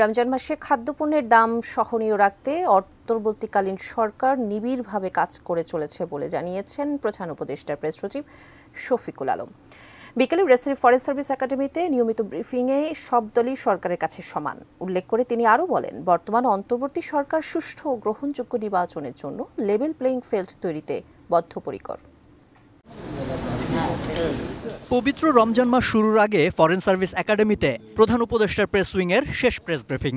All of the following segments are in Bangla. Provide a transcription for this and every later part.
রমজান মাসে খাদ্যপণ্যের দাম সহনীয় রাখতে অন্তর্বর্তীকালীন সরকার নিবিড়ভাবে কাজ করে চলেছে বলে জানিয়েছেন প্রধান উপদেষ্টার প্রেস সচিব শফিকুল আলম। বিকেলে রেসিডেন্ট ফরেস্ট সার্ভিস একাডেমিতে নিয়মিত ব্রিফিংয়ে সব দলই সরকারের কাছে সমান উল্লেখ করে তিনি আরও বলেন, বর্তমান অন্তর্বর্তী সরকার সুষ্ঠু ও গ্রহণযোগ্য নির্বাচনের জন্য লেভেল প্লেইং ফিল্ড তৈরিতে বদ্ধপরিকর। পবিত্র রমজান মাস শুরুর আগে ফরেন সার্ভিস একাডেমিতে প্রধান উপদেষ্টার প্রেস উইংয়ের শেষ প্রেস ব্রিফিং,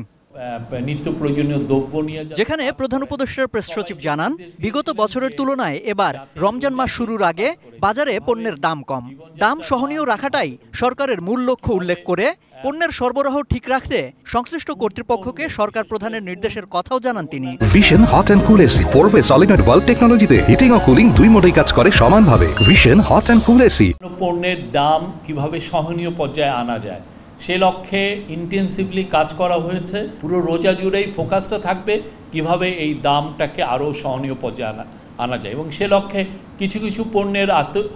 নিত্য প্রয়োজনীয় দ্রব্য নিয়ে যেখানে প্রধান উপদেষ্টার প্রেস সচিব জানান, বিগত বছরের তুলনায় এবার রমজান মাস শুরুর আগে বাজারে পণ্যের দাম কম, দাম সহনীয় রাখাটাই সরকারের মূল লক্ষ্য উল্লেখ করে পণ্যের সরবরাহ ঠিক রাখতে সংশ্লিষ্ট কর্তৃপক্ষকে সরকার প্রধানের নির্দেশের কথাও জানান তিনি। Vision hot and cool AC 4-way solenoid valve টেকনোলজিতে হিটিং ও কুলিং দুই মোডেই কাজ করে সমানভাবে। Vision hot and cool AC. পণ্যের দাম কিভাবে সহনীয় পর্যায়ে আনা যায় সে লক্ষ্যে ইন্টেন্সিভলি কাজ করা হয়েছে। পুরো রোজা জুড়েই ফোকাসটা থাকবে কিভাবে এই দামটাকে আরও সহনীয় পর্যায়ে আনা যায় এবং সে লক্ষ্যে কিছু কিছু পণ্যের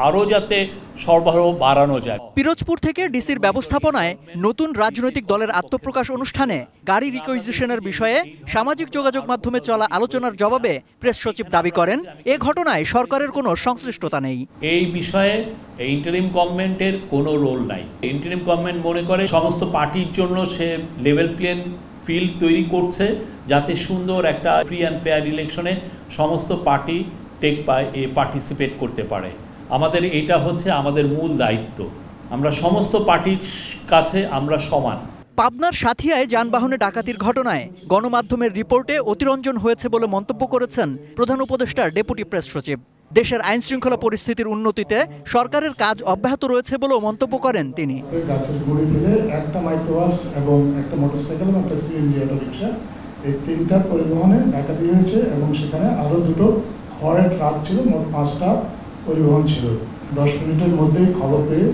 আরও যাতে সরবরাহ বাড়ানো যায়। পিরোজপুর থেকে ডিসির ব্যবস্থাপনায় নতুন রাজনৈতিক দলের আত্মপ্রকাশ অনুষ্ঠানে গাড়ি রিকুইজিশনের বিষয়ে সামাজিক যোগাযোগ মাধ্যমে চলা আলোচনার জবাবে প্রেস সচিব দাবি করেন, এ ঘটনায় সরকারের কোনো সংশ্লিষ্টতা নেই। এই বিষয়ে ইন্টারিম গভর্নমেন্টের কোনো রোল নাই। ইন্টারিম গভর্নমেন্ট মনে করে সমস্ত পার্টির জন্য সে লেভেল প্লেইং ফিল্ড তৈরি করছে যাতে সুন্দর একটা ফ্রি অ্যান্ড ফেয়ার ইলেকশনে সমস্ত পার্টি পার্টিসিপেট করতে পারে। আমাদের এটা হচ্ছে আমাদের মূল দায়িত্ব। আমরা সমস্ত পার্টির কাছে আমরা সমান। পাবনার সাথিয়ায় যানবাহনে ডাকাতির ঘটনায় গণমাধ্যমের রিপোর্টে অতিরঞ্জন হয়েছে বলে মন্তব্য করেছেন প্রধান উপদেষ্টার ডেপুটি প্রেস সচিব। দেশের আইন শৃঙ্খলা পরিস্থিতির উন্নতিতে সরকারের কাজ অব্যাহত রয়েছে বলেও মন্তব্য করেন তিনি। গাছের গুঁড়ি ফেলে একটা মাইক্রোবাস এবং একটা মোটরসাইকেল এবং একটা সিএনজি অটোরিকশা, এই তিনটা পরিবহনে ডাকাতি হয়েছে এবং সেখানে আরও দুটো খড়ের ট্রাক ছিল। মোট 5টা পরিবহন ছিল। 10 মিনিটের মধ্যেই খবর পেয়ে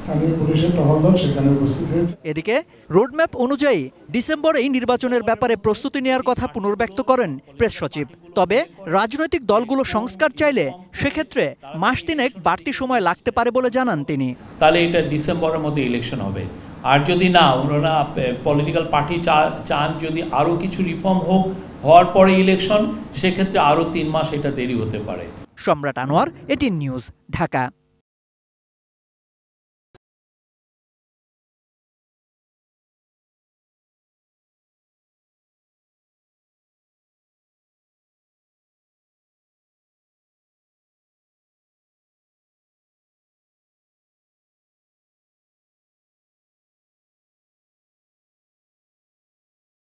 স্থানীয় পুলিশের টহল দল সেখানে উপস্থিত হয়েছে। এদিকে রোডম্যাপ অনুযায়ী ডিসেম্বরেই নির্বাচনের ব্যাপারে প্রস্তুতি নেওয়ার কথা পুনর্ব্যক্ত করেন প্রেস সচিব। তবে রাজনৈতিক দলগুলো সংস্কার চাইলে সেক্ষেত্রে মাস 3 বাড়তি সময় লাগতে পারে বলে জানান তিনি। তাহলে এটা ডিসেম্বরের মধ্যে ইলেকশন হবে। আর যদি না ওনারা পলিটিক্যাল পার্টি চান যদি আরও কিছু রিফর্ম হওয়ার পরে ইলেকশন, সেক্ষেত্রে আরও 3 মাস এটা দেরি হতে পারে। সম্রাট আনোয়ার, এটিএন নিউজ, ঢাকা।